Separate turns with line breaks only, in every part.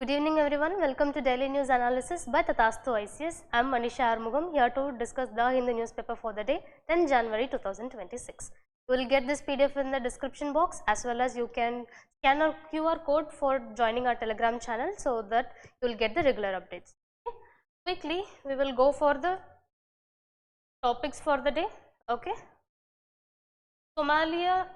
Good evening everyone, welcome to Daily News Analysis by Tathastu ICS. I am Manisha 𝐔𝐿𝐻𝐸𝐻𝐸 here to discuss in the newspaper for the day 10 January 2026. You will get this PDF in the description box, as well as you can scan a QR code for joining our Telegram channel so that you will get the regular updates. Okay. Quickly, we will go for the topics for the day. Okay. Somaliland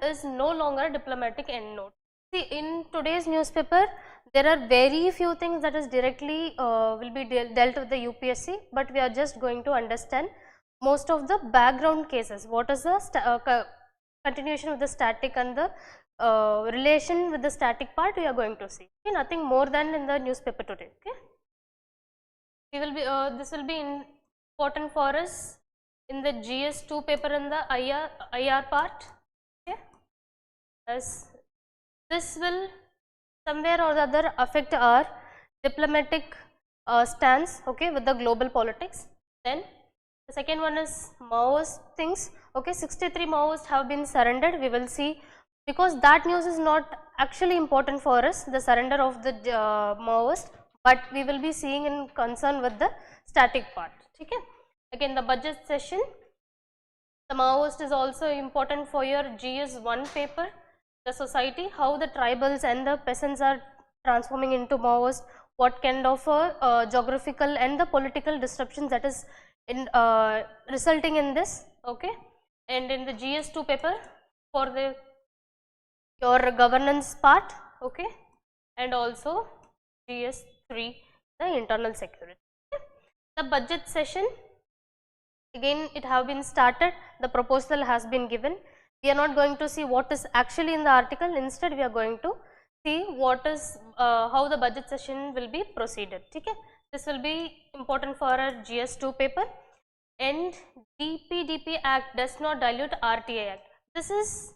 is no longer a diplomatic endnote. See, in today's newspaper, there are very few things that is directly will be dealt with the UPSC, but we are just going to understand most of the background cases. What is the continuation of the static and the relation with the static part we are going to see. Okay, nothing more than in the newspaper today. Okay, we will be this will be important for us in the GS2 paper and the IR part. Okay, as this will somewhere or the other affect our diplomatic stance, okay, with the global politics. Then the second one is Maoist things. Okay, 63 Maoists have been surrendered. We will see, because that news is not actually important for us, the surrender of the Maoist, but we will be seeing in concern with the static part. Okay. Again, the budget session, the Maoist is also important for your GS1 paper. The society, how the tribals and the peasants are transforming into Maoist, what kind of geographical and the political disruptions that is in resulting in this. Okay, and in the GS2 paper for the your governance part, okay, and also GS3 the internal security. Okay. The budget session, again it have been started, the proposal has been given. We are not going to see what is actually in the article, instead we are going to see what is how the budget session will be proceeded. Okay. This will be important for our GS2 paper. And DPDP Act does not dilute RTA Act. This is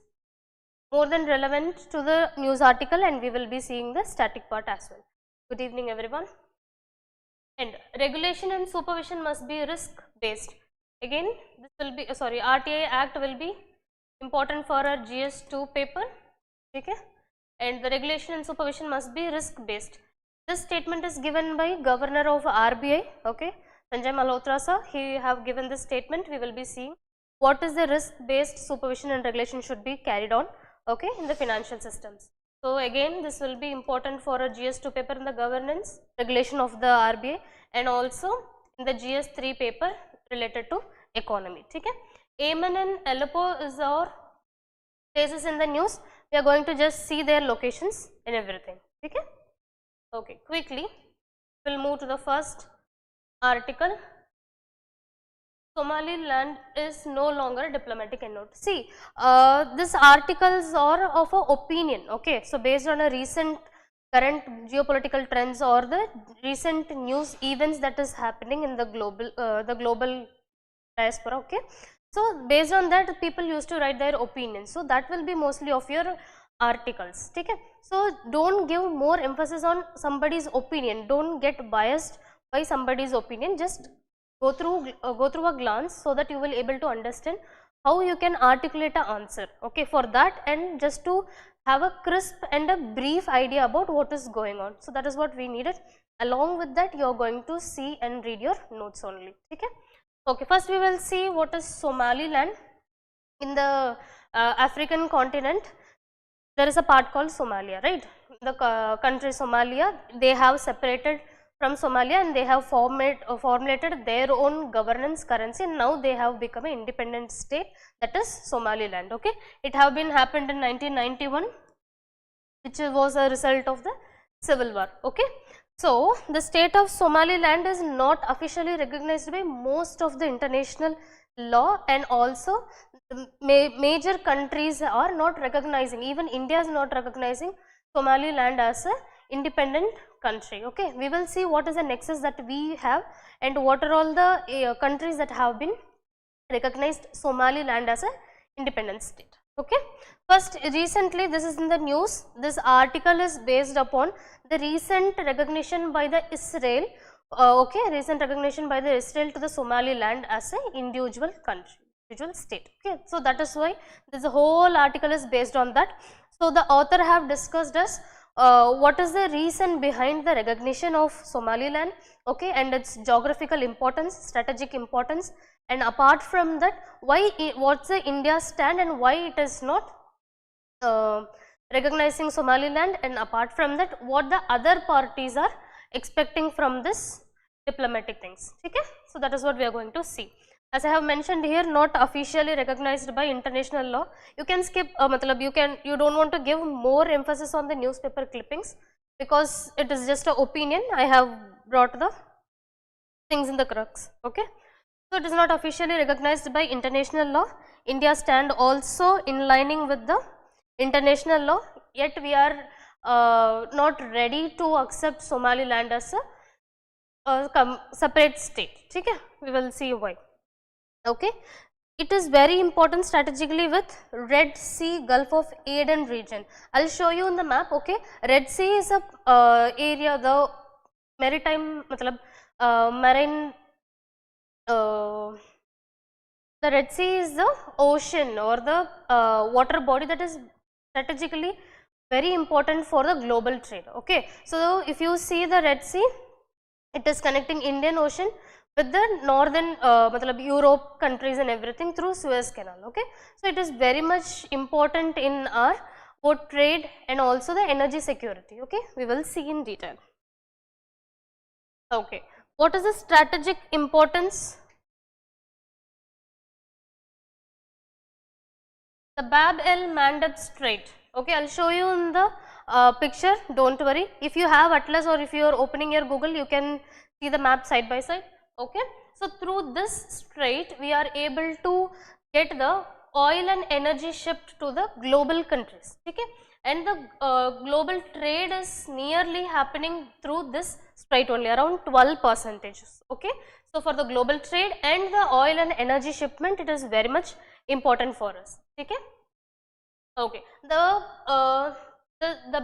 more than relevant to the news article, and we will be seeing the static part as well. Good evening everyone. And regulation and supervision must be risk based. Again this will be RTA Act will be important for our GS2 paper. Okay, and the regulation and supervision must be risk based. This statement is given by Governor of RBI. Okay, Sanjay Malhotra sir, he have given this statement. We will be seeing what is the risk based supervision and regulation should be carried on, okay, in the financial systems. So again this will be important for a GS2 paper in the governance regulation of the RBI, and also in the GS3 paper related to economy. Okay. Yemen and Aleppo is our places in the news. We are going to just see their locations and everything. Okay. Okay, quickly we will move to the first article. Somaliland is no longer a diplomatic endnote. See, this articles are of a opinion. Okay, so based on a recent current geopolitical trends or the recent news events that is happening in the global diaspora. Okay. So based on that, people used to write their opinions. So that will be mostly of your articles. Okay. So don't give more emphasis on somebody's opinion. Don't get biased by somebody's opinion. Just go through a glance so that you will able to understand how you can articulate an answer. Okay, for that, and just to have a crisp and a brief idea about what is going on. So that is what we needed. Along with that, you are going to see and read your notes only. Okay. Okay, first we will see what is Somaliland. In the African continent, there is a part called Somalia, right? The country Somalia, they have separated from Somalia and they have formulated their own governance currency, and now they have become an independent state, that is Somaliland. Okay, it have been happened in 1991, which was a result of the civil war. Okay. So the state of Somaliland is not officially recognized by most of the international law, and also major countries are not recognizing, even India is not recognizing Somaliland as a independent country. Okay, we will see what is the nexus that we have and what are all the countries that have been recognized Somaliland as a independent state. Okay. First, recently, this is in the news, this article is based upon the recent recognition by the Israel, recent recognition by the Israel to the Somaliland as an individual country, individual state. Okay. So that is why this whole article is based on that. So the author have discussed us what is the reason behind the recognition of Somaliland, okay, and its geographical importance, strategic importance, and apart from that, why what's the India stand and why it is not recognizing Somaliland, and apart from that, what the other parties are expecting from this diplomatic things. Okay, so that is what we are going to see. As I have mentioned here, not officially recognized by international law. You can skip, you don't want to give more emphasis on the newspaper clippings because it is just an opinion. I have brought the things in the crux. Okay, so it is not officially recognized by international law. India stand also in lining with the international law. Yet we are not ready to accept Somaliland as a separate state. Okay, we will see why. Okay, it is very important strategically with Red Sea, Gulf of Aden region. I will show you in the map. Okay, Red Sea is a area, the maritime, marine. The Red Sea is the ocean or the water body that is strategically very important for the global trade. Okay, so if you see the Red Sea, it is connecting Indian Ocean with the northern Europe countries and everything through Suez Canal. Okay, so it is very much important in our both trade and also the energy security. Okay, we will see in detail. Okay, what is the strategic importance? The Bab el Mandeb Strait. Okay, I will show you in the picture. Don't worry. If you have Atlas or if you are opening your Google, you can see the map side by side. Okay, so through this strait, we are able to get the oil and energy shipped to the global countries. Okay, and the global trade is nearly happening through this strait only, around 12%. Okay, so for the global trade and the oil and energy shipment, it is very much important for us. Okay, okay. The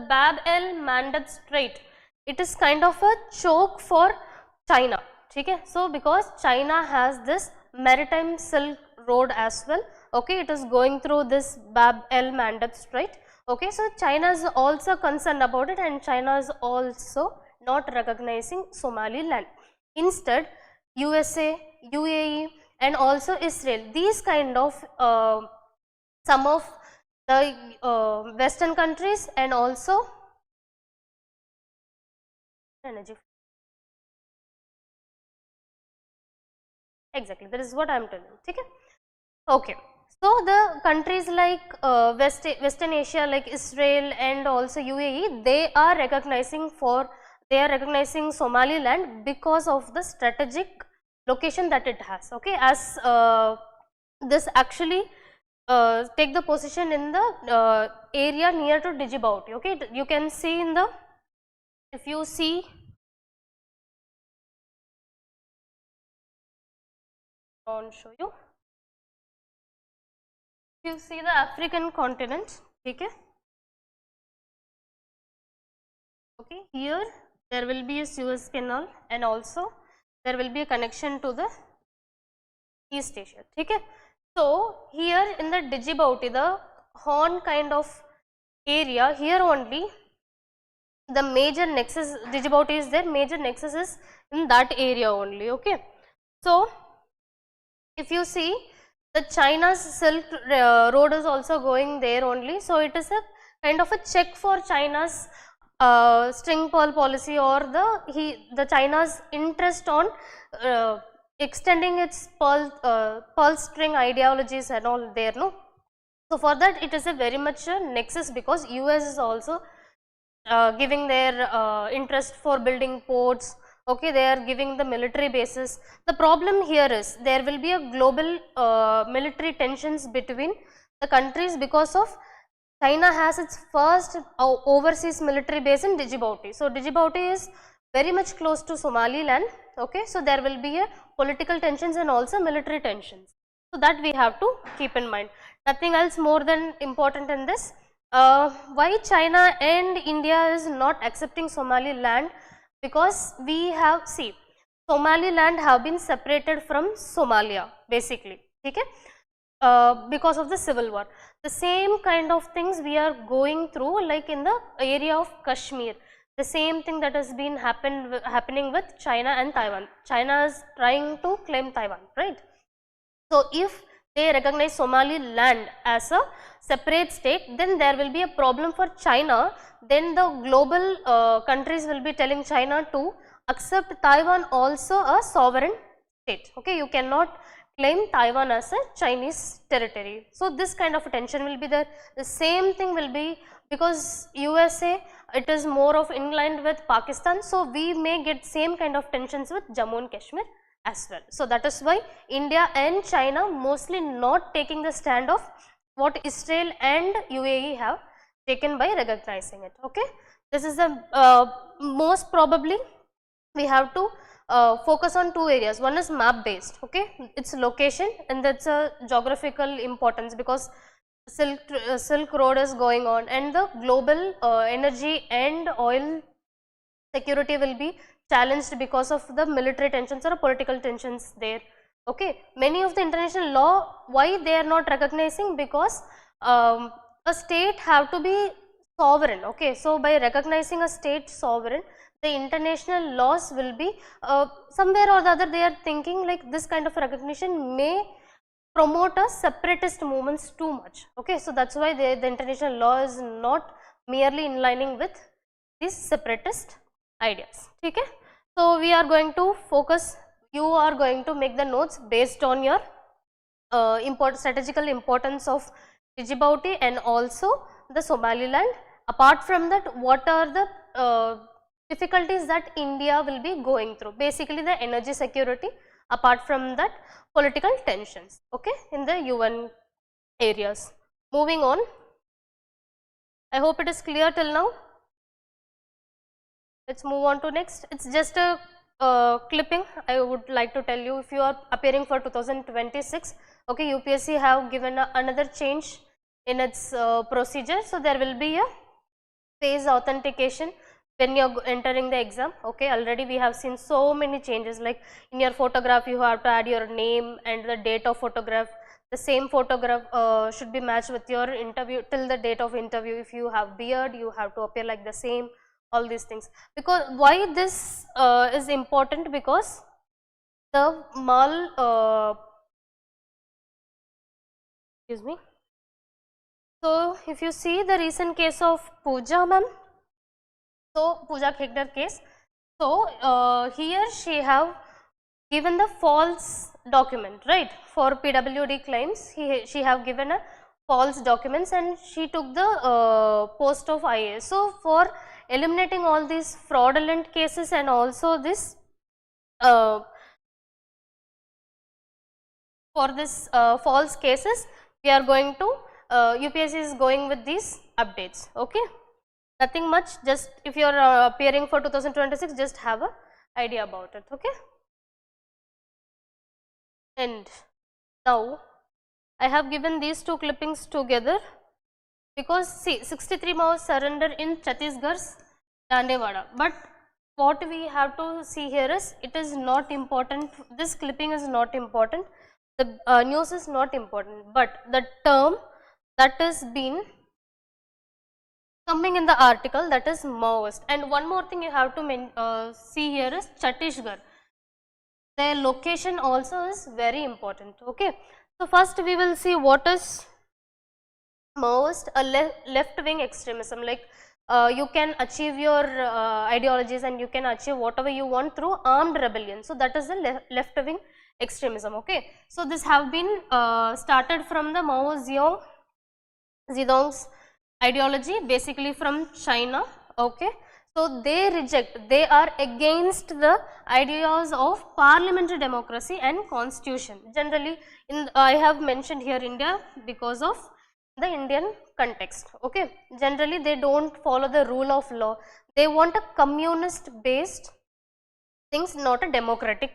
Bab el Mandeb Strait, it is kind of a choke for China. Okay, so because China has this maritime Silk Road as well. Okay, it is going through this Bab el Mandeb Strait. Okay, so China is also concerned about it, and China is also not recognizing Somaliland. Instead, USA, UAE, and also Israel, these kind of some of the Western countries and also energy. Exactly, that is what I am telling. Okay. Okay. So the countries like Western Asia, like Israel and also UAE, they are recognizing Somaliland because of the strategic location that it has. Okay, as this actually take the position in the area near to Djibouti. Okay, you can see in the, if you see, I'll show you. If you see the African continent, okay, okay, here there will be a Suez Canal and also there will be a connection to the East Asia. Okay, so here in the Djibouti, the Horn kind of area, here only the major nexus, Djibouti is there, major nexus is in that area only. Okay, so if you see, the China's Silk Road is also going there only. So it is a kind of a check for China's string pearl policy or the China's interest on extending its pearl string ideologies and all there. No, so for that it is a very much a nexus, because US is also giving their interest for building ports. Okay, they are giving the military bases. The problem here is there will be a global military tensions between the countries because of China has its first overseas military base in Djibouti. So Djibouti is very much close to Somaliland. Okay, so there will be a political tensions and also military tensions. So that we have to keep in mind. Nothing else more than important in this. Why China and India is not accepting Somaliland? Because we have, see, Somaliland have been separated from Somalia basically. Okay, because of the civil war. The same kind of things we are going through like in the area of Kashmir. The same thing that has been happening with China and Taiwan. China is trying to claim Taiwan, right? So, if they recognize Somaliland as a separate state, then there will be a problem for China. Then the global countries will be telling China to accept Taiwan also a sovereign state. Okay, you cannot claim Taiwan as a Chinese territory. So, this kind of tension will be there. The same thing will be because USA, it is more of in line with Pakistan. So, we may get same kind of tensions with Jammu and Kashmir as well. So, that is why India and China mostly not taking the stand of what Israel and UAE have taken by recognizing it. Okay, this is the most probably we have to focus on two areas. One is map based, okay, its location, and that's a geographical importance because Silk Road is going on, and the global energy and oil security will be challenged because of the military tensions or political tensions there. Okay, many of the international law, why they are not recognizing? Because a state have to be sovereign. Okay, so by recognizing a state sovereign, the international laws will be somewhere or the other they are thinking like this kind of recognition may promote a separatist movements too much. Okay, so that's why the international law is not merely in lining with these separatist ideas. Okay, so we are going to focus, you are going to make the notes based on your strategical importance of Djibouti and also the Somaliland. Apart from that, what are the difficulties that India will be going through? Basically the energy security, apart from that political tensions, okay, in the UN areas. Moving on, I hope it is clear till now. Let's move on to next. It's just a clipping. I would like to tell you, if you are appearing for 2026, okay, UPSC have given another change in its procedure. So, there will be a phase authentication when you are entering the exam. Okay, already we have seen so many changes, like in your photograph you have to add your name and the date of photograph. The same photograph should be matched with your interview till the date of interview. If you have beard, you have to appear like the same, all these things. Because why this is important? Because the excuse me. So, if you see the recent case of Pooja ma'am, so Pooja 𝐾𝐬𝐬 case, so here she have given the false document, right? For PWD claims, she have given a false documents and she took the post of IAS. So, for eliminating all these fraudulent cases and also this for this false cases, we are going to UPSC is going with these updates. Okay, nothing much, just if you are appearing for 2026, just have a idea about it. Okay, and now I have given these two clippings together because see 63 Maoists surrender in Chhattisgarh's Dantewada, but what we have to see here is, it is not important, this clipping is not important, the news is not important, but the term that is been coming in the article, that is Maoist. And one more thing you have to see here is Chhattisgarh. Their location also is very important. Okay, so first we will see what is Maoist, a left wing extremism. Like you can achieve your ideologies and you can achieve whatever you want through armed rebellion. So that is the left wing extremism. Okay, so this have been started from the Mao Zedong's ideology, basically from China. Okay, so they reject, they are against the ideas of parliamentary democracy and constitution. Generally, I have mentioned here India because of the Indian context. Okay, generally they don't follow the rule of law. They want a communist based things, not a democratic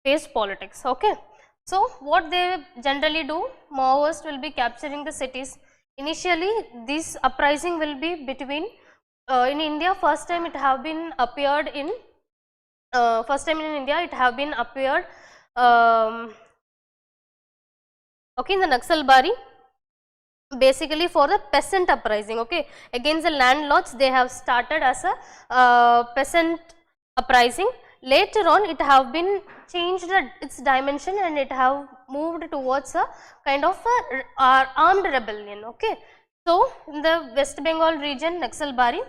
based politics. Okay, so what they generally do, Maoists will be capturing the cities. Initially, this uprising will be between in India. First time it have been appeared in first time in India it have been appeared okay, in the Naxalbari, basically for the peasant uprising, okay, against the landlords. They have started as a peasant uprising. Later on it have been changed its dimension and it have moved towards a kind of a armed rebellion, okay. So, in the West Bengal region, Naxalbari,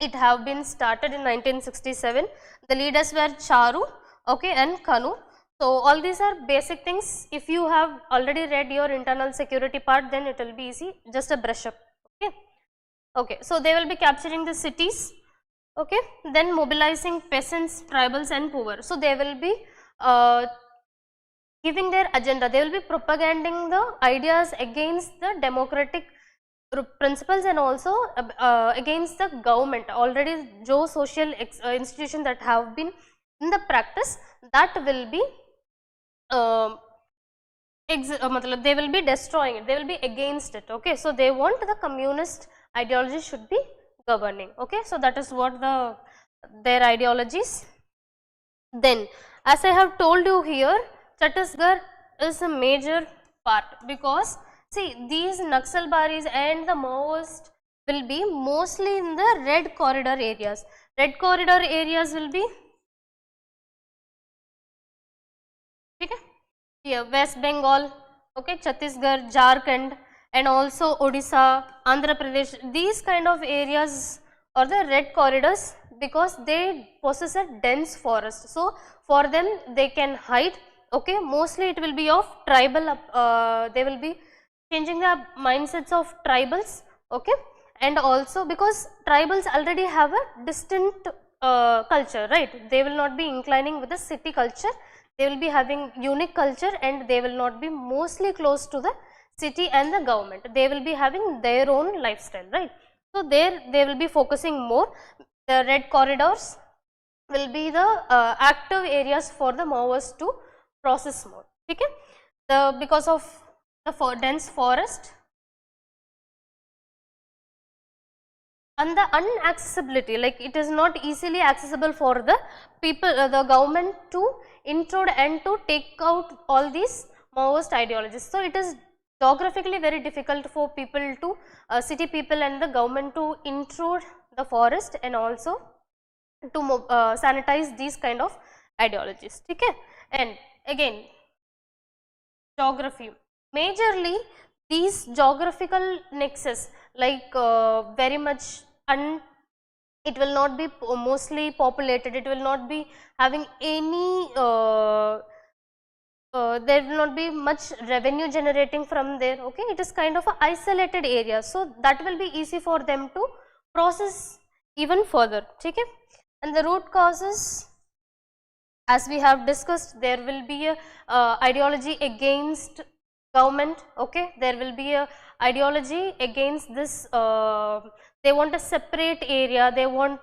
it have been started in 1967. The leaders were Charu, okay, and Kanu. So, all these are basic things. If you have already read your internal security part, then it will be easy, just a brush up, okay. Okay, so they will be capturing the cities, okay, then mobilizing peasants, tribals and poor. So, they will be giving their agenda, they will be propagating the ideas against the democratic principles and also against the government. Already jo social institution that have been in the practice, that will be they will be destroying it, they will be against it, okay. So, they want the communist ideology should be governing, okay. So, that is what their ideologies. Then, as I have told you here, Chhattisgarh is a major part, because see, these Naxalbaris and the Maoists will be mostly in the red corridor areas. Red corridor areas will be here, West Bengal, okay, Chhattisgarh, Jharkhand and also Odisha, Andhra Pradesh. These kind of areas are the red corridors because they possess a dense forest. So, for them they can hide, okay. Mostly it will be of tribal, they will be changing the mindsets of tribals, okay, and also because tribals already have a distinct culture, right. They will not be inclining with the city culture, they will be having unique culture and they will not be mostly close to the city and the government, they will be having their own lifestyle, right. So, there they will be focusing more. The red corridors will be the active areas for the Maoists to process more, okay. Because of the dense forest and the unaccessibility, like it is not easily accessible for the people, the government to intrude and to take out all these Maoist ideologies. So, it is geographically very difficult for people to city people and the government to intrude the forest and also to sanitize these kind of ideologies, okay. And again, geography, majorly these geographical nexus, like very much it will not be mostly populated, it will not be having any there will not be much revenue generating from there, okay. It is kind of a isolated area, so that will be easy for them to process even further, okay. And the root causes, as we have discussed, there will be a ideology against government, okay. There will be a ideology against this, they want a separate area, they want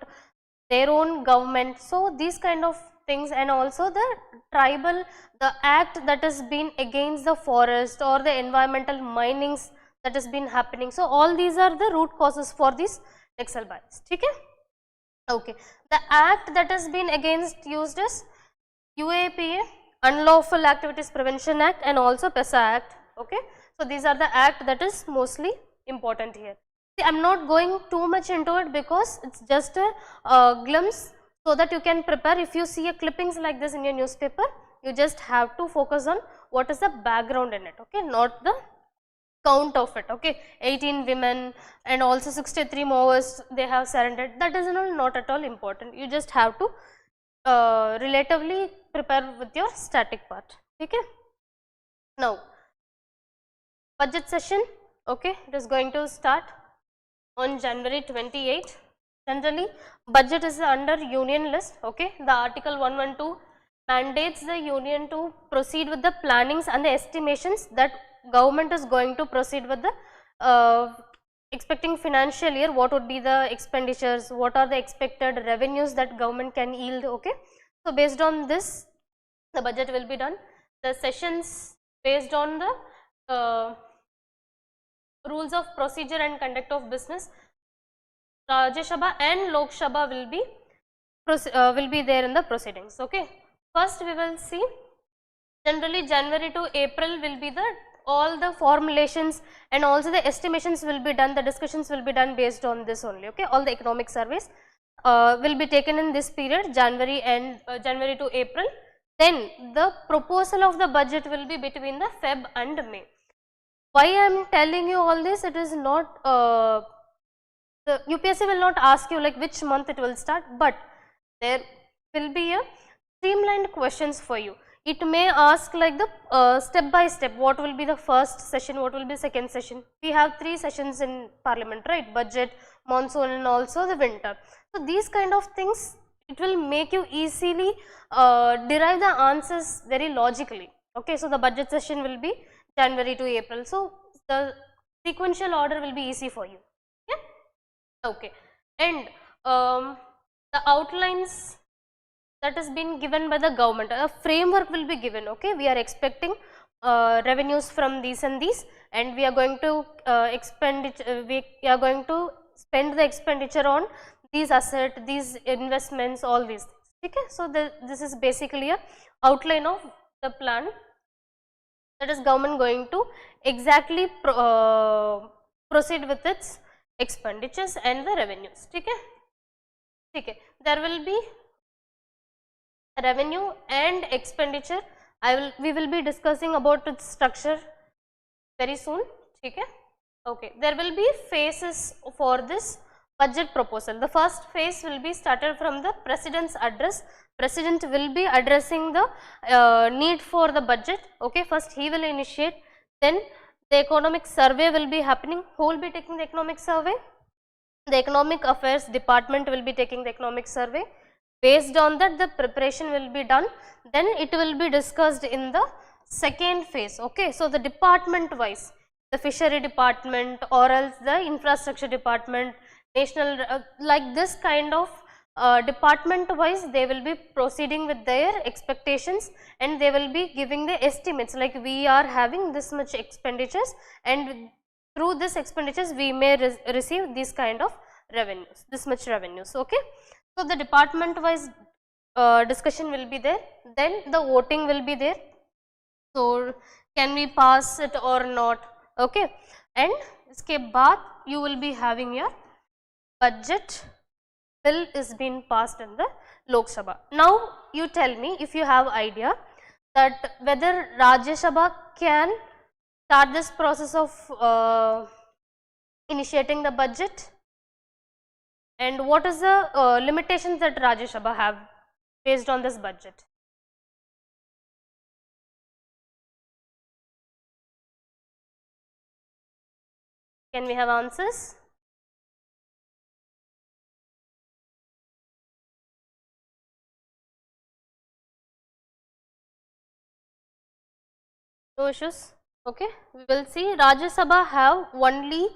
their own government. So, these kind of things, and also the tribal, the act that has been against the forest or the environmental minings that has been happening. So, all these are the root causes for these Naxalbaris, okay. Okay. The act that has been against used is UAPA, Unlawful Activities Prevention Act, and also PESA Act, okay. So, these are the act that is mostly important here. See, I am not going too much into it because it is just a glimpse, so that you can prepare. If you see a clippings like this in your newspaper, you just have to focus on what is the background in it, okay, not the count of it, okay. 18 women and also 63 Maoists, they have surrendered, that is not at all important. You just have to relatively prepare with your static part, okay. Now, budget session, okay, it is going to start on January 28. Generally, budget is under union list, okay. The article 112 mandates the union to proceed with the plannings and the estimations that government is going to proceed with the expecting financial year, what would be the expenditures, what are the expected revenues that government can yield, okay. So, based on this, the budget will be done. The sessions based on the rules of procedure and conduct of business, Rajya Sabha and Lok Sabha will be there in the proceedings, okay. First, we will see generally January to April will be the all the formulations and also the estimations will be done, the discussions will be done based on this only, okay. All the economic surveys will be taken in this period, January to April. Then the proposal of the budget will be between the Feb and May. Why I am telling you all this? It is not, the UPSC will not ask you like which month it will start, but there will be a streamlined questions for you. It may ask like the step by step, what will be the first session, what will be second session. We have 3 sessions in parliament, right? Budget, monsoon and also the winter. So these kind of things, it will make you easily derive the answers very logically, okay. So the budget session will be January to April, so the sequential order will be easy for you, yeah, okay. And the outlines that has been given by the government, a framework will be given, okay. We are expecting revenues from these and these, and we are going to we are going to spend the expenditure on these assets, these investments, all these things, okay. So this is basically a outline of the plan that is government going to exactly proceed with its expenditures and the revenues, okay. Okay, there will be revenue and expenditure. We will be discussing about its structure very soon, okay. Okay, there will be phases for this budget proposal. The first phase will be started from the President's address. President will be addressing the need for the budget, okay. First he will initiate, then the economic survey will be happening. Who will be taking the economic survey? The Economic Affairs Department will be taking the economic survey. Based on that, the preparation will be done, then it will be discussed in the second phase, okay. So the department wise, the fishery department or else the infrastructure department, national, like this kind of department wise, they will be proceeding with their expectations and they will be giving the estimates, like we are having this much expenditures and through this expenditures we may receive this kind of revenues, this much revenues, okay. So the department wise discussion will be there, then the voting will be there. So can we pass it or not, okay. And iske baad you will be having your budget bill is being passed in the Lok Sabha. Now you tell me if you have idea that whether Rajya Sabha can start this process of initiating the budget, and what is the limitations that Rajya Sabha have based on this budget. Can we have answers? No issues, okay. We will see Rajya Sabha have only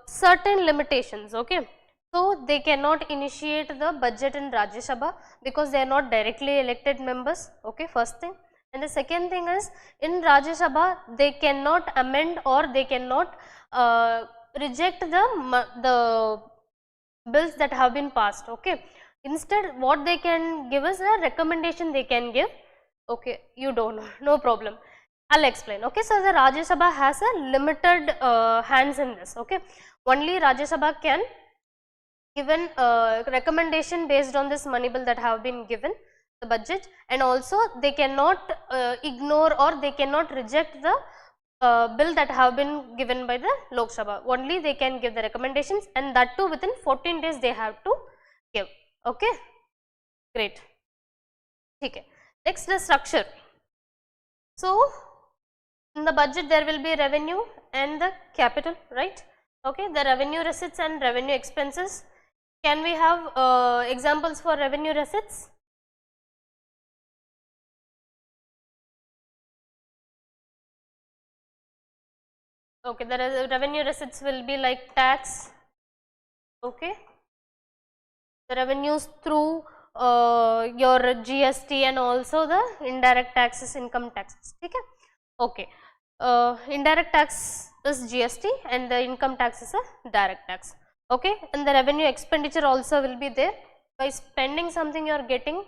certain limitations, okay. So they cannot initiate the budget in Rajya Sabha because they are not directly elected members, okay, first thing. And the second thing is, in Rajya Sabha they cannot amend or they cannot reject the bills that have been passed, okay. Instead what they can give is a recommendation they can give, okay. You don't know, no problem, I will explain, okay. So the Rajya Sabha has a limited hands in this, okay. Only Rajya Sabha can given recommendation based on this money bill that have been given, the budget, and also they cannot ignore or they cannot reject the bill that have been given by the Lok Sabha. Only they can give the recommendations, and that too within 14 days they have to give, okay. Great, okay. Next, the structure. So in the budget there will be revenue and the capital, right, okay. The revenue receipts and revenue expenses. Can we have examples for revenue receipts? Okay, the revenue receipts will be like tax, okay. The revenues through your GST and also the indirect taxes, income taxes, okay. Indirect tax is GST and the income tax is a direct tax, okay. And the revenue expenditure also will be there. By spending something you are getting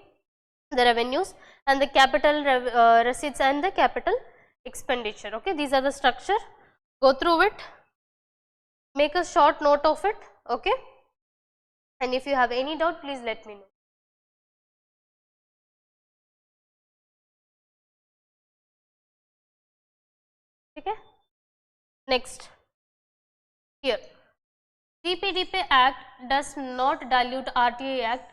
the revenues, and the capital receipts and the capital expenditure. Okay, these are the structure. Go through it, make a short note of it. Okay, and if you have any doubt, please let me know. Okay. Next, here DPDP Act does not dilute RTA Act,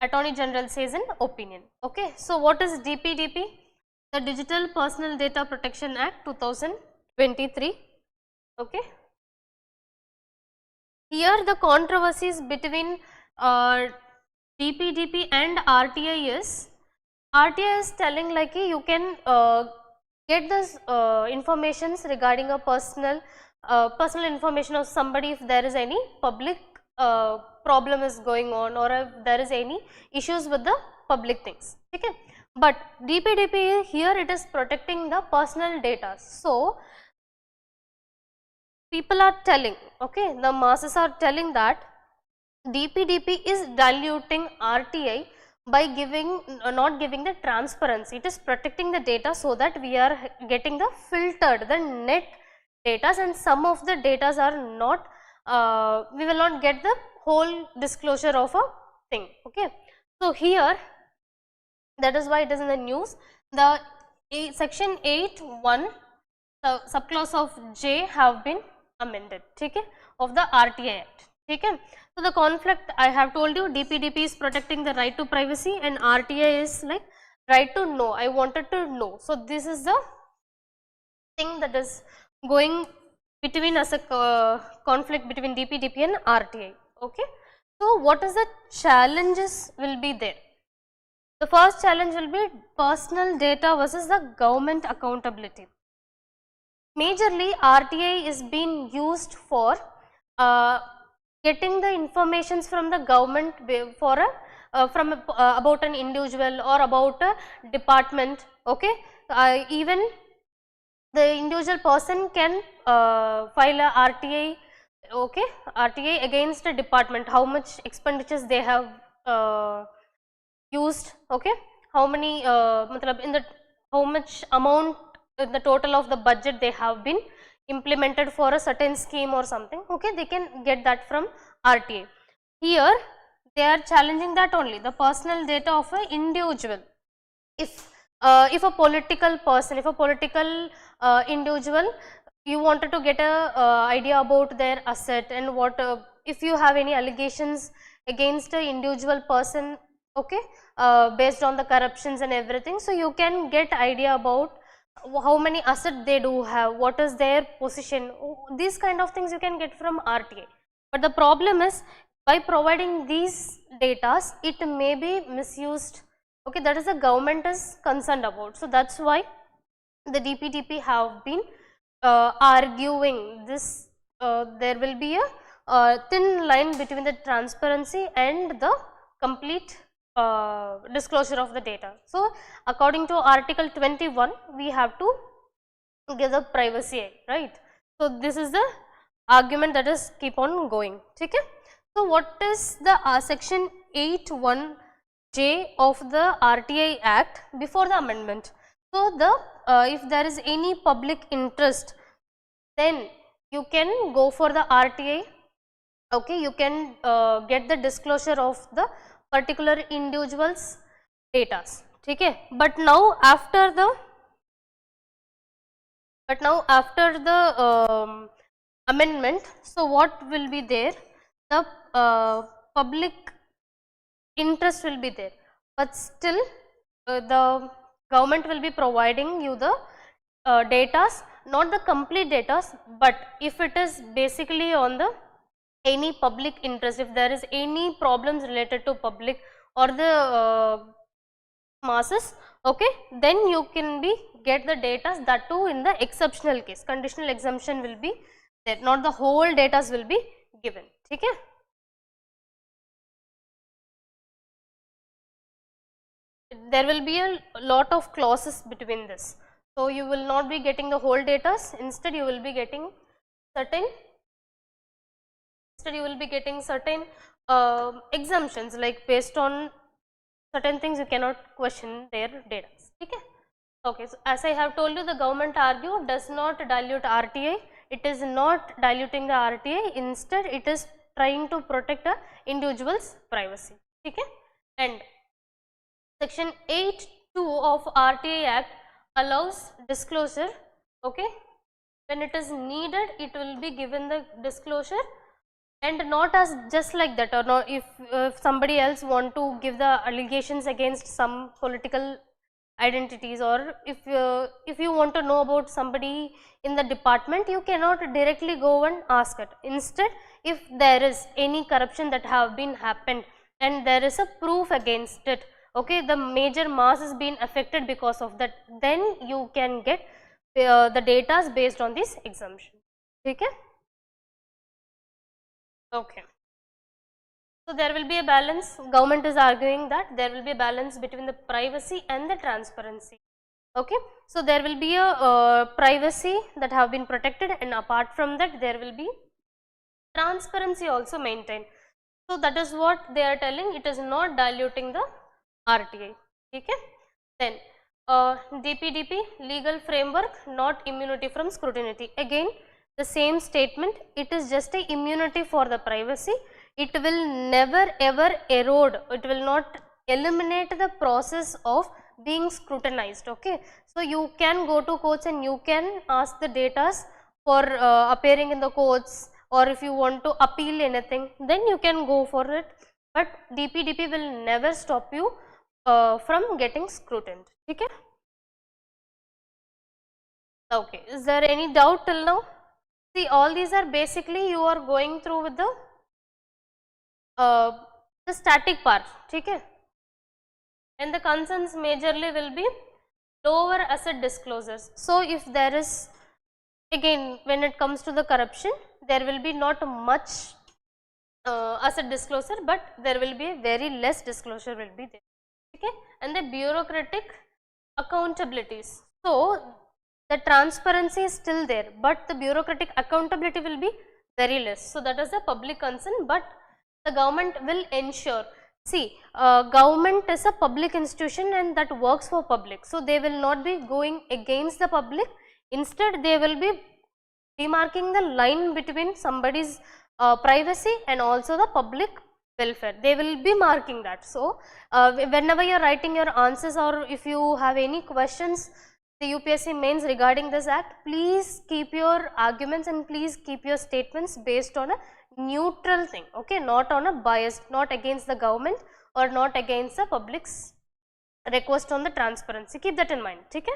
Attorney General says in opinion. Okay. So, what is DPDP? The Digital Personal Data Protection Act 2023. Okay. Here the controversies between DPDP and RTI is telling like you can get this informations regarding a personal information of somebody if there is any public problem is going on, or if there is any issues with the public things. Okay. But DPDP here it is protecting the personal data. So, people are telling, okay, the masses are telling that DPDP is diluting RTI by giving not giving the transparency. It is protecting the data so that we are getting the filtered, the net data, and some of the data are not, we will not get the whole disclosure of a thing. Okay. So, here that is why it is in the news. The section 8(1) subclause of J have been amended, okay, of the RTI Act. Okay. So, the conflict I have told you, DPDP is protecting the right to privacy and RTI is like right to know, I wanted to know. So, this is the thing that is going between as a conflict between DPDP and RTI. Okay. So, what is the challenges will be there? The first challenge will be personal data versus the government accountability. Majorly RTI is being used for getting the informations from the government for a about an individual or about a department. Okay. Even the individual person can file a RTI, okay, RTI against a department, how much expenditures they have used, okay, how many in the how much amount in the total of the budget they have been implemented for a certain scheme or something. Okay, they can get that from RTI. Here they are challenging that only, the personal data of an individual. If a political person, if a political individual, you wanted to get a idea about their asset and what if you have any allegations against an individual person, okay, based on the corruptions and everything. So, you can get idea about how many assets they do have, what is their position, these kind of things you can get from RTI. But the problem is by providing these data, it may be misused, okay, that is the government is concerned about. So, that is why the DPDP have been arguing this, there will be a thin line between the transparency and the complete disclosure of the data. So, according to article 21, we have to give the privacy act, right. So, this is the argument that is keep on going. Okay. So, what is the section 8(1)(j) of the RTI Act before the amendment? So, the if there is any public interest, then you can go for the RTI, okay, you can get the disclosure of the particular individual's data. Okay. But now after the amendment, so what will be there? The public interest will be there, but still the government will be providing you the data, not the complete data, but if it is basically on the any public interest, if there is any problems related to public or the masses, okay, then you can be get the data, that too in the exceptional case, conditional exemption will be there, not the whole data will be given. Okay. There will be a lot of clauses between this. So, you will not be getting the whole data, instead you will be getting certain exemptions, like based on certain things you cannot question their data. Okay. Okay, so as I have told you, the government argue does not dilute RTI, it is not diluting the RTI, instead it is trying to protect a individual's privacy. Okay? And section 8(2) of RTI Act allows disclosure. Okay? When it is needed, it will be given the disclosure, and not as just like that, or not if somebody else want to give the allegations against some political identities, or if you want to know about somebody in the department, you cannot directly go and ask it. Instead, if there is any corruption that have been happened and there is a proof against it, okay, the major mass is being affected because of that, then you can get the data based on this exemption. Okay. Okay. So there will be a balance. Government is arguing that there will be a balance between the privacy and the transparency. Okay. So there will be a privacy that have been protected, and apart from that there will be transparency also maintained. So that is what they are telling, it is not diluting the RTI. Okay. Then DPDP, legal framework, not immunity from scrutiny. Again the same statement, it is just a immunity for the privacy. It will never ever erode, it will not eliminate the process of being scrutinized. Okay. So you can go to courts and you can ask the data for appearing in the courts, or if you want to appeal anything, then you can go for it, but DPDP will never stop you from getting scrutinized. Okay. Okay, is there any doubt till now? See, all these are basically you are going through with the static part, okay, and the concerns majorly will be lower asset disclosures. So if there is, again when it comes to the corruption, there will be not much asset disclosure, but there will be very less disclosure will be there. Okay, and the bureaucratic accountabilities. So the transparency is still there, but the bureaucratic accountability will be very less. So that is the public concern, but the government will ensure. See, government is a public institution and that works for public. So they will not be going against the public. Instead, they will be demarking the line between somebody's privacy and also the public welfare. They will be marking that. So whenever you are writing your answers, or if you have any questions the UPSC mains regarding this act, please keep your arguments and please keep your statements based on a neutral thing, okay, not on a bias, not against the government or not against the public's request on the transparency. Keep that in mind. Okay.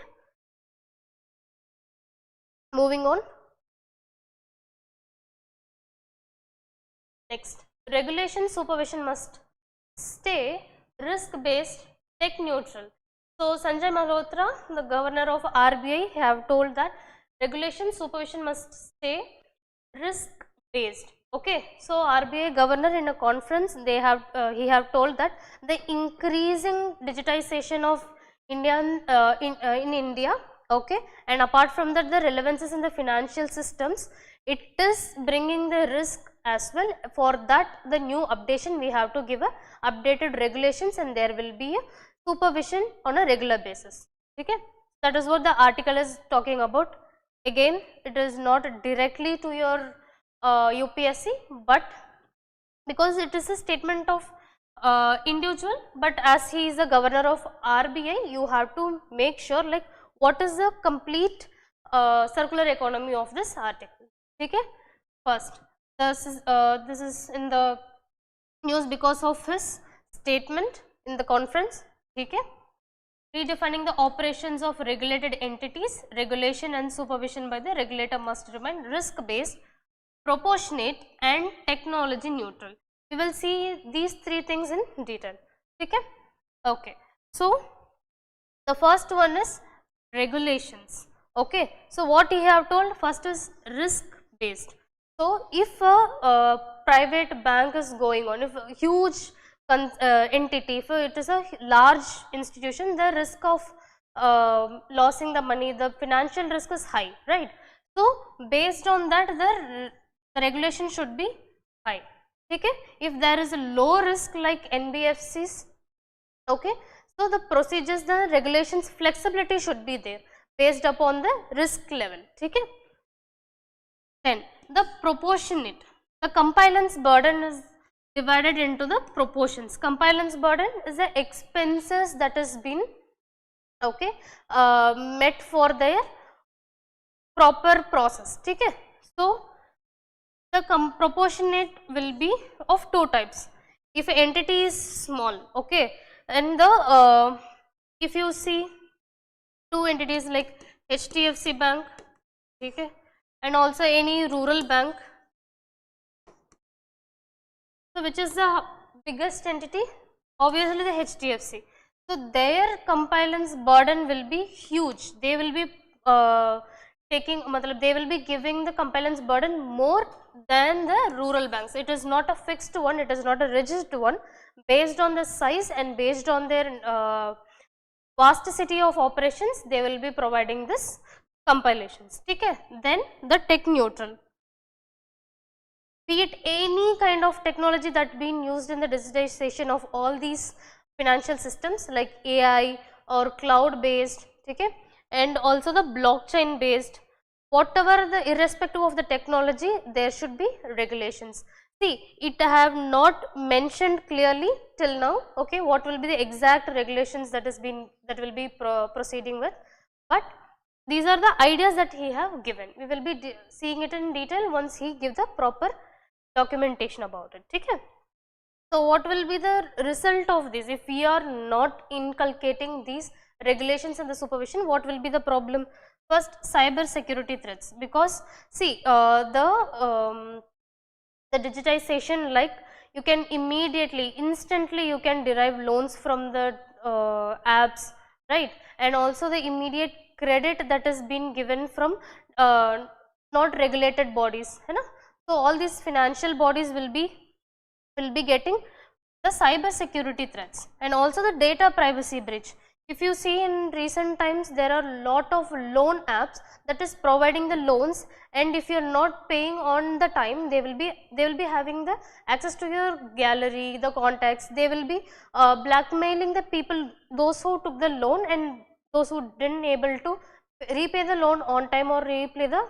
Moving on. Next, regulation supervision must stay risk based, tech neutral. So Sanjay Malhotra, the governor of RBI, have told that regulation supervision must stay risk based. Okay, so RBI governor in a conference, they have he have told that the increasing digitization of Indian in India, okay, and apart from that the relevances in the financial systems, it is bringing the risk as well. For that, the new updation we have to give a updated regulations, and there will be a supervision on a regular basis. Okay, that is what the article is talking about. Again, it is not directly to your UPSC, but because it is a statement of individual, but as he is the governor of RBI, you have to make sure like what is the complete circular economy of this article. Okay, first this is in the news because of his statement in the conference. Okay, redefining the operations of regulated entities, regulation and supervision by the regulator must remain risk based, proportionate and technology neutral. We will see these three things in detail. Okay. Okay. So the first one is regulations. Okay. So what he have told, first is risk based. So if a private bank is going on, if a huge entity, if it is a large institution, the risk of losing the money, the financial risk is high, right? So based on that, the regulation should be high. Okay, if there is a low risk like NBFCs, okay, So, the procedures, the regulations flexibility should be there based upon the risk level. Okay? Then the proportionate, the compliance burden is divided into the proportions. Compliance burden is the expenses that has been met for their proper process. Okay? So, the proportionate will be of two types. If entity is small, okay, and the if you see two entities like HDFC Bank, okay, and also any rural bank. So, which is the biggest entity? Obviously, the HDFC. So, their compliance burden will be huge. They will be they will be giving the compliance burden more than the rural banks. It is not a fixed one, it is not a rigid one. Based on the size and based on their vastity of operations, they will be providing this compilations. Okay? Then the tech neutral. Be it any kind of technology that been used in the digitization of all these financial systems like AI or cloud based, okay, and also the blockchain based, whatever the irrespective of the technology, there should be regulations. See, it have not mentioned clearly till now, okay, what will be the exact regulations that will be proceeding with, but these are the ideas that he have given. We will be seeing it in detail once he give the proper documentation about it. Okay? So, what will be the result of this if we are not inculcating these regulations and the supervision? What will be the problem? First, cyber security threats, because see the digitization, like you can immediately, instantly you can derive loans from the apps, right, and also the immediate credit that is being given from not regulated bodies, you know. So, all these financial bodies will be getting the cyber security threats and also the data privacy breach. If you see in recent times, there are lot of loan apps that is providing the loans, and if you are not paying on the time, they will be having the access to your gallery, the contacts. They will be blackmailing the people, those who took the loan and those who didn't able to repay the loan on time or repay the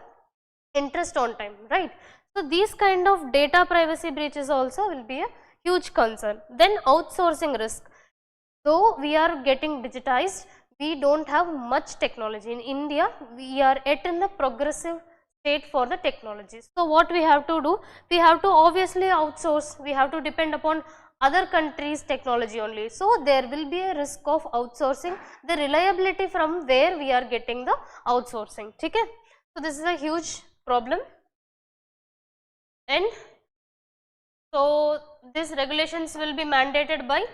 interest on time, right. So, these kind of data privacy breaches also will be a huge concern. Then outsourcing risk. Though we are getting digitized, we do not have much technology. In India, we are yet in the progressive state for the technology. So, what we have to do? We have to obviously outsource, we have to depend upon other countries' technology only. So, there will be a risk of outsourcing the reliability from where we are getting the outsourcing. Okay? So, this is a huge problem. And so, these regulations will be mandated by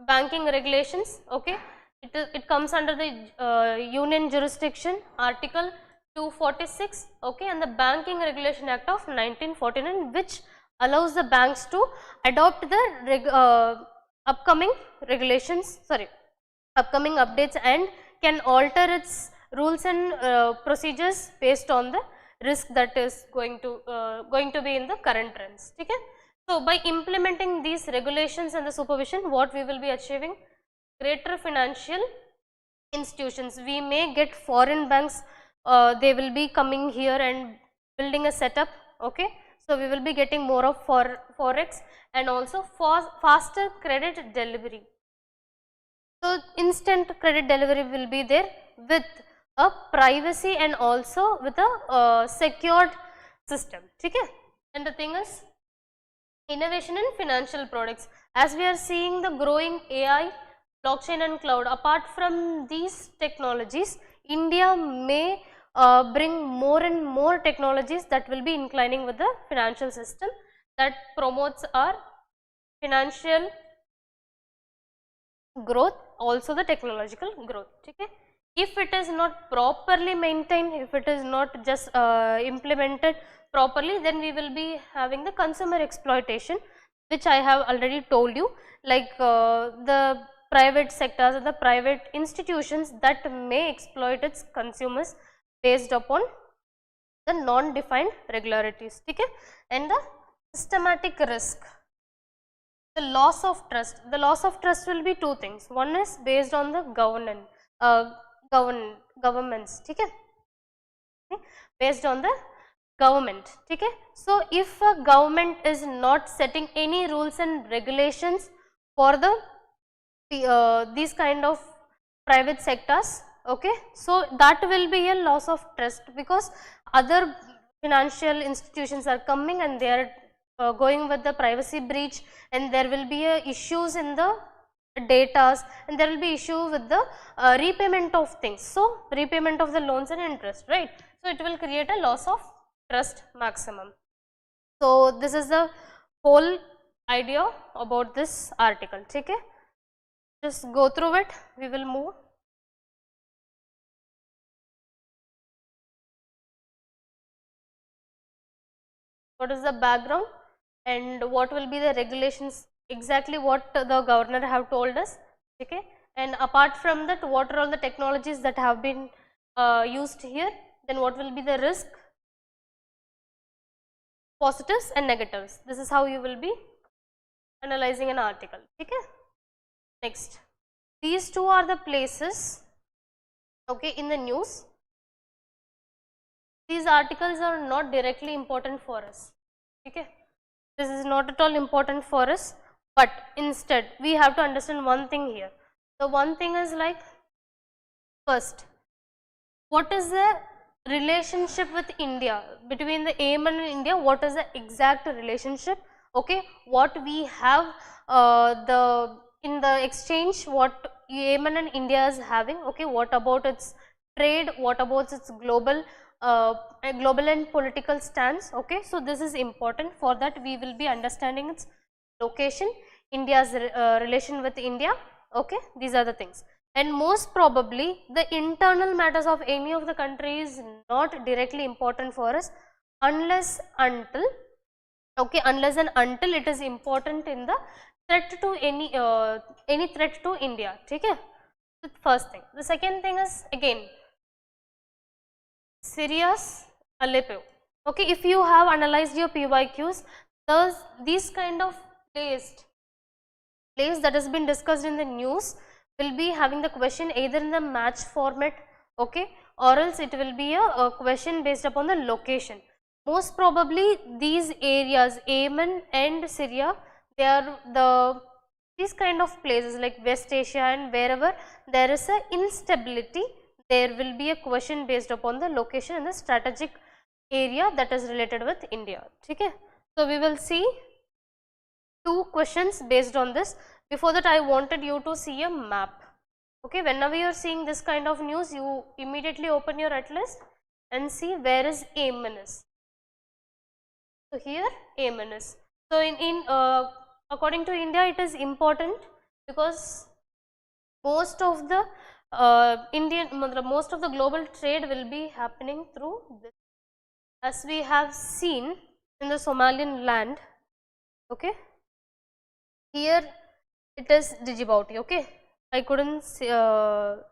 banking regulations. Okay, it comes under the Union Jurisdiction, Article 246. Okay, and the Banking Regulation Act of 1949, which allows the banks to adopt the upcoming regulations, upcoming updates, and can alter its rules and procedures based on the risk that is going to be in the current trends. Okay? So, by implementing these regulations and the supervision, what we will be achieving? Greater financial institutions. We may get foreign banks, they will be coming here and building a setup. Okay? So, we will be getting more of forex and also faster credit delivery. So, instant credit delivery will be there with a privacy and also with a secured system. Okay? And the thing is, innovation in financial products. As we are seeing the growing AI, blockchain and cloud, apart from these technologies, India may bring more and more technologies that will be inclining with the financial system that promotes our financial growth, also the technological growth. Okay? If it is not properly maintained, if it is not just implemented properly, then we will be having the consumer exploitation, which I have already told you, like the private sectors or the private institutions that may exploit its consumers based upon the non-defined regularities. Okay? And the systematic risk. The loss of trust. The loss of trust will be two things. One is based on the governments. Okay? Based on the government. Okay? So if a government is not setting any rules and regulations for the these kind of private sectors, okay, so that will be a loss of trust, because other financial institutions are coming and they are going with the privacy breach, and there will be issues in the datas, and there will be issue with the repayment of things. So repayment of the loans and interest, right? So it will create a loss of trust maximum. So this is the whole idea about this article. Okay, just go through it, we will move. What is the background and what will be the regulations, exactly what the governor have told us. Okay, and apart from that, what are all the technologies that have been used here, then what will be the risk, positives and negatives. This is how you will be analyzing an article. Okay, next, these two are the places, okay, in the news. These articles are not directly important for us. Okay, this is not at all important for us, but instead we have to understand one thing here. The one thing is like, first, what is the relationship with India, between the Yemen and India? What is the exact relationship? Okay, what we have in the exchange, what Yemen and India is having. Okay, what about its trade, what about its global and political stance. Okay, so this is important. For that we will be understanding its location, India's relation with India. Okay, these are the things. And most probably the internal matters of any of the country is not directly important for us, unless until, okay, unless and until it is important in the threat to any threat to India. Okay, the first thing. The second thing is again Syria's Aleppo. Okay, if you have analyzed your PYQs, these kind of place that has been discussed in the news will be having the question either in the match format, okay, or else it will be a question based upon the location. Most probably these areas, Yemen and Syria, they are these kind of places like West Asia, and wherever there is a instability, there will be a question based upon the location and the strategic area that is related with India. Okay, so we will see two questions based on this. Before that, I wanted you to see a map. Okay, whenever you are seeing this kind of news, you immediately open your atlas and see where is Yemen is. So here Yemen is. So according to India, it is important because most of the most of the global trade will be happening through this, as we have seen in the Somalian land. Okay, here it is Djibouti. Okay, I couldn't show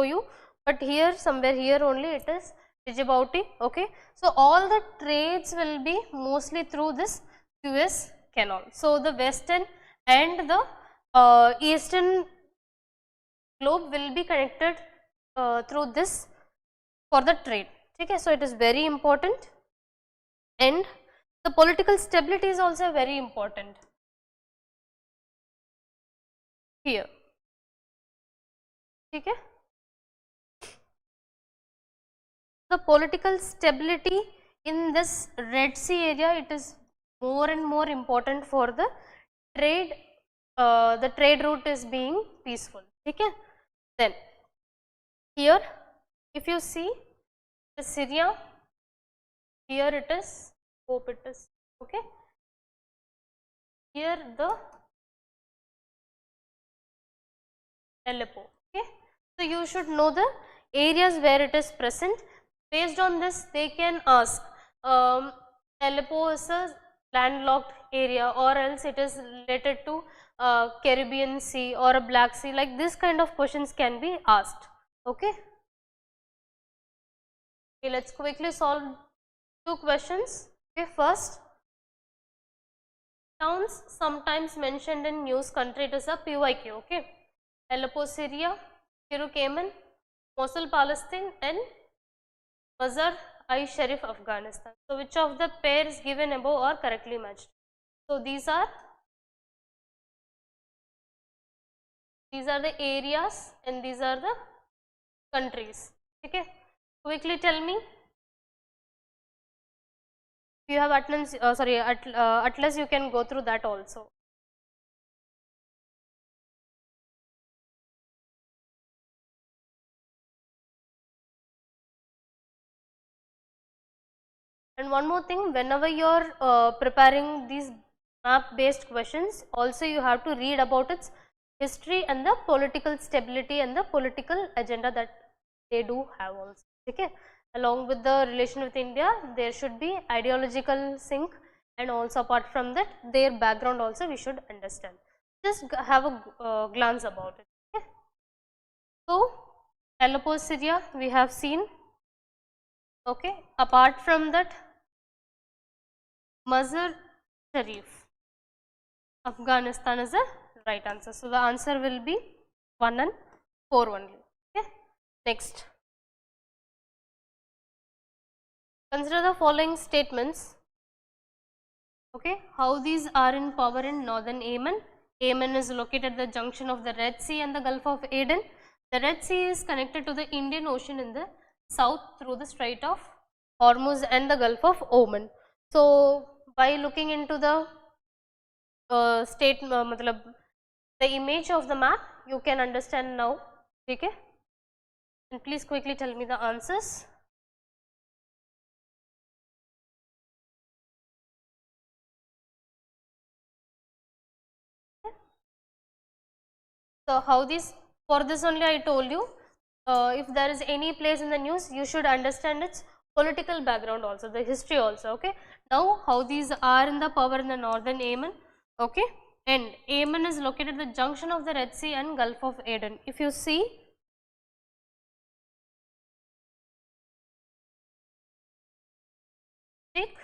you, but here somewhere here only it is Djibouti. Okay, so all the trades will be mostly through this Suez Canal. So the western and the eastern globe will be connected through this for the trade. Okay, so it is very important, and the political stability is also very important here. Okay, the political stability in this Red Sea area, it is more and more important for the trade. The trade route is being peaceful. Okay, then here if you see the Syria, here it is, hope it is okay, here the Aleppo. Okay, so you should know the areas where it is present. Based on this, they can ask Aleppo is a landlocked area, or else it is related to Caribbean Sea or a Black Sea. Like this kind of questions can be asked. Okay, okay, let's quickly solve two questions. Okay, first, Towns sometimes mentioned in news country, it is a PYQ, okay. Aleppo, Syria, 𝐶𝐞𝐻, Mosul, Palestine, and Mazar-i-Sharif, Afghanistan. So, which of the pairs given above are correctly matched? So, these are the areas and these are the countries. Okay, quickly tell me. If you have Atlas, Atlas, you can go through that also. And one more thing, whenever you are preparing these map based questions, also you have to read about its history and the political stability and the political agenda that they do have also. Okay, along with the relation with India, there should be ideological sync, and also apart from that, their background also we should understand. Just have a glance about it. Okay. So, Aleppo, Syria we have seen. Okay, apart from that, Mazar-Sharif, Afghanistan is the right answer. So, the answer will be 1 and 4 only. Okay. Next, consider the following statements. Okay, how these are in power in northern Yemen. Yemen is located at the junction of the Red Sea and the Gulf of Aden. The Red Sea is connected to the Indian Ocean in the south through the Strait of Hormuz and the Gulf of Oman. So, by looking into the the image of the map, you can understand now. Okay, and please quickly tell me the answers. So, how this, for this only I told you, if there is any place in the news, you should understand its political background also, the history also. Okay. Now, how these are in the power in the northern Yemen. Okay, and Yemen is located at the junction of the Red Sea and Gulf of Aden. If you see, take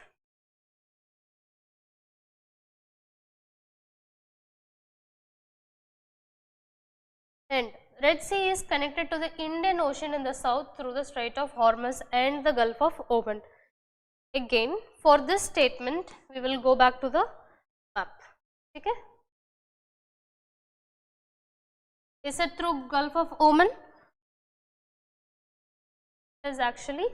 and Red Sea is connected to the Indian Ocean in the south through the Strait of Hormuz and the Gulf of Oman. Again, for this statement, we will go back to the map. Okay. Is it through Gulf of Oman? It is actually,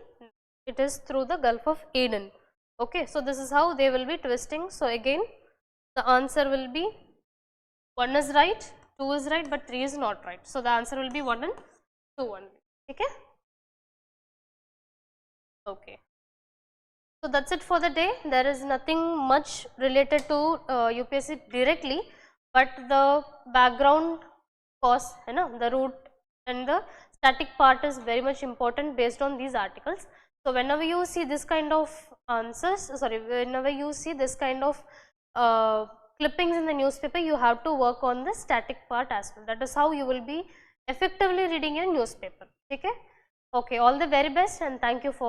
it is through the Gulf of Aden. Okay, so this is how they will be twisting. So again, the answer will be 1 is right, 2 is right, but 3 is not right. So the answer will be 1 and 2 only. Okay. Okay. So that's it for the day. There is nothing much related to UPSC directly, but the background cause, you know, the root and the static part is very much important based on these articles. So whenever you see this kind of answers, whenever you see this kind of clippings in the newspaper, you have to work on the static part as well. That is how you will be effectively reading your newspaper. Okay. Okay. All the very best, and thank you for